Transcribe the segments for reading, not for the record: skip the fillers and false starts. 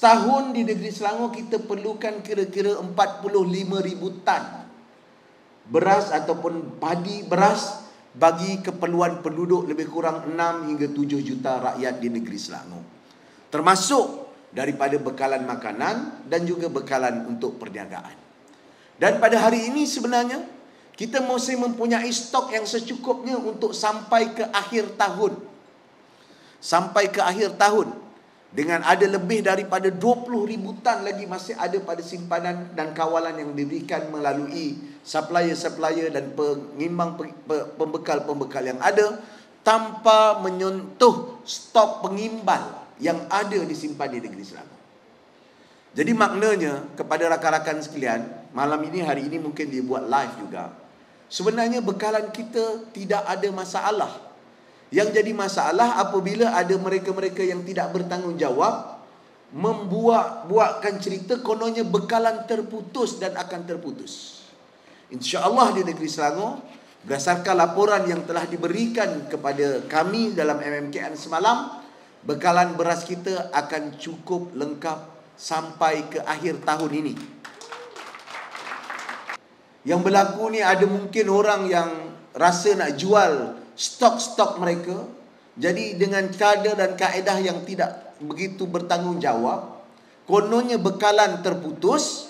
Setahun di negeri Selangor kita perlukan kira-kira 45,000 tan beras ataupun padi beras bagi keperluan penduduk lebih kurang 6 hingga 7 juta rakyat di negeri Selangor. Termasuk daripada bekalan makanan dan juga bekalan untuk perniagaan. Dan pada hari ini sebenarnya kita mesti mempunyai stok yang secukupnya untuk sampai ke akhir tahun. Sampai ke akhir tahun. Dengan ada lebih daripada 20,000 tan lagi masih ada pada simpanan dan kawalan yang diberikan melalui supplier-supplier dan pengimbang pembekal-pembekal yang ada tanpa menyentuh stok pengimbal yang ada disimpan di negeri Selangor. Jadi maknanya kepada rakan-rakan sekalian, malam ini, hari ini mungkin dia buat live juga. Sebenarnya bekalan kita tidak ada masalah. Yang jadi masalah apabila ada mereka-mereka yang tidak bertanggungjawab buatkan cerita kononnya bekalan terputus dan akan terputus. InsyaAllah di negeri Selangor, berdasarkan laporan yang telah diberikan kepada kami dalam MMKN semalam, bekalan beras kita akan cukup lengkap sampai ke akhir tahun ini. Yang berlaku ni ada mungkin orang yang rasa nak jual stok-stok mereka. Jadi dengan cara dan kaedah yang tidak begitu bertanggungjawab, kononnya bekalan terputus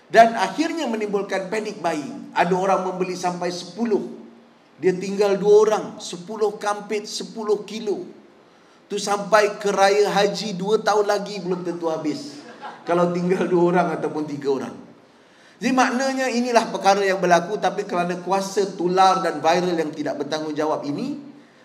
dan akhirnya menimbulkan panic buying. Ada orang membeli sampai 10. Dia tinggal 2 orang, 10 kampit, 10 kilo. Tu sampai ke raya haji 2 tahun lagi belum tentu habis. Kalau tinggal 2 orang ataupun 3 orang. Jadi maknanya inilah perkara yang berlaku, tapi kerana kuasa tular dan viral yang tidak bertanggungjawab ini,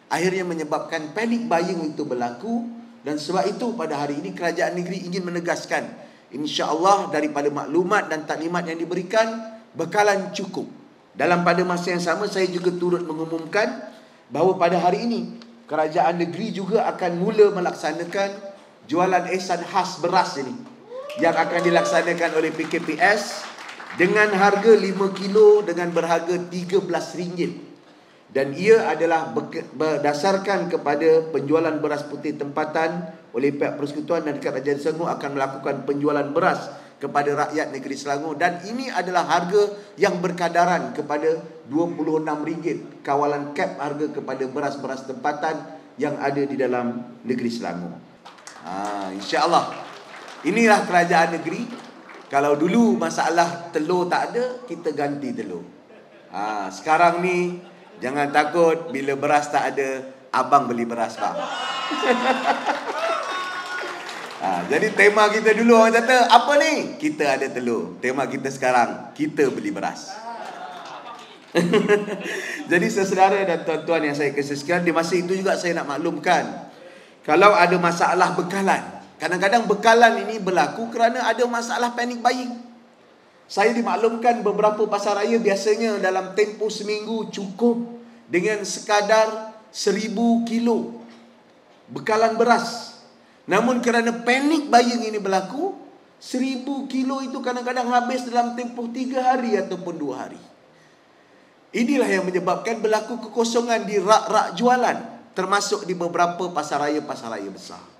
akhirnya menyebabkan panic buying itu berlaku. Dan sebab itu pada hari ini kerajaan negeri ingin menegaskan, insya-Allah daripada maklumat dan taklimat yang diberikan, bekalan cukup. Dalam pada masa yang sama, saya juga turut mengumumkan bahawa pada hari ini kerajaan negeri juga akan mula melaksanakan jualan ihsan khas beras ini, yang akan dilaksanakan oleh PKPS dengan harga 5 kilo dengan berharga RM13. Dan ia adalah berdasarkan kepada penjualan beras putih tempatan oleh pihak persekutuan dan kerajaan Selangor akan melakukan penjualan beras kepada rakyat negeri Selangor. Dan ini adalah harga yang berkadaran kepada RM26 kawalan kap harga kepada beras-beras tempatan yang ada di dalam negeri Selangor. InsyaAllah inilah kerajaan negeri. Kalau dulu masalah telur tak ada, kita ganti telur. Sekarang ni jangan takut, bila beras tak ada, abang beli beras bang. Jadi tema kita dulu orang kata, apa ni? Kita ada telur. Tema kita sekarang, kita beli beras. Jadi saudara dan tuan-tuan yang saya kasih sekalian, di masa itu juga saya nak maklumkan, kalau ada masalah bekalan, kadang-kadang bekalan ini berlaku kerana ada masalah panic buying. Saya dimaklumkan beberapa pasar raya biasanya dalam tempoh seminggu cukup dengan sekadar 1,000 kilo bekalan beras. Namun kerana panic buying ini berlaku, 1,000 kilo itu kadang-kadang habis dalam tempoh 3 hari ataupun 2 hari. Inilah yang menyebabkan berlaku kekosongan di rak-rak jualan, termasuk di beberapa pasar raya besar.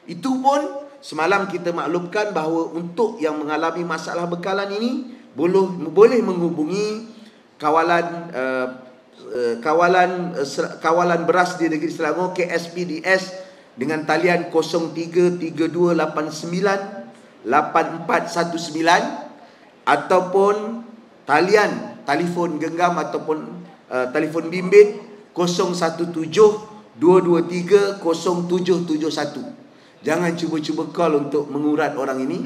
Itu pun semalam kita maklumkan bahawa untuk yang mengalami masalah bekalan ini boleh menghubungi kawalan beras di negeri Selangor KSPDS dengan talian 0328984419 ataupun telefon genggam ataupun telefon bimbit 0172230771. Jangan cuba-cuba call untuk mengurat orang ini.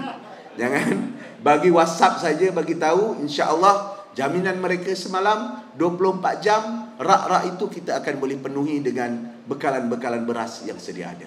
Jangan. Bagi WhatsApp saja, bagi tahu. InsyaAllah jaminan mereka semalam 24 jam, rak-rak itu kita akan boleh penuhi dengan bekalan-bekalan beras yang sedia ada.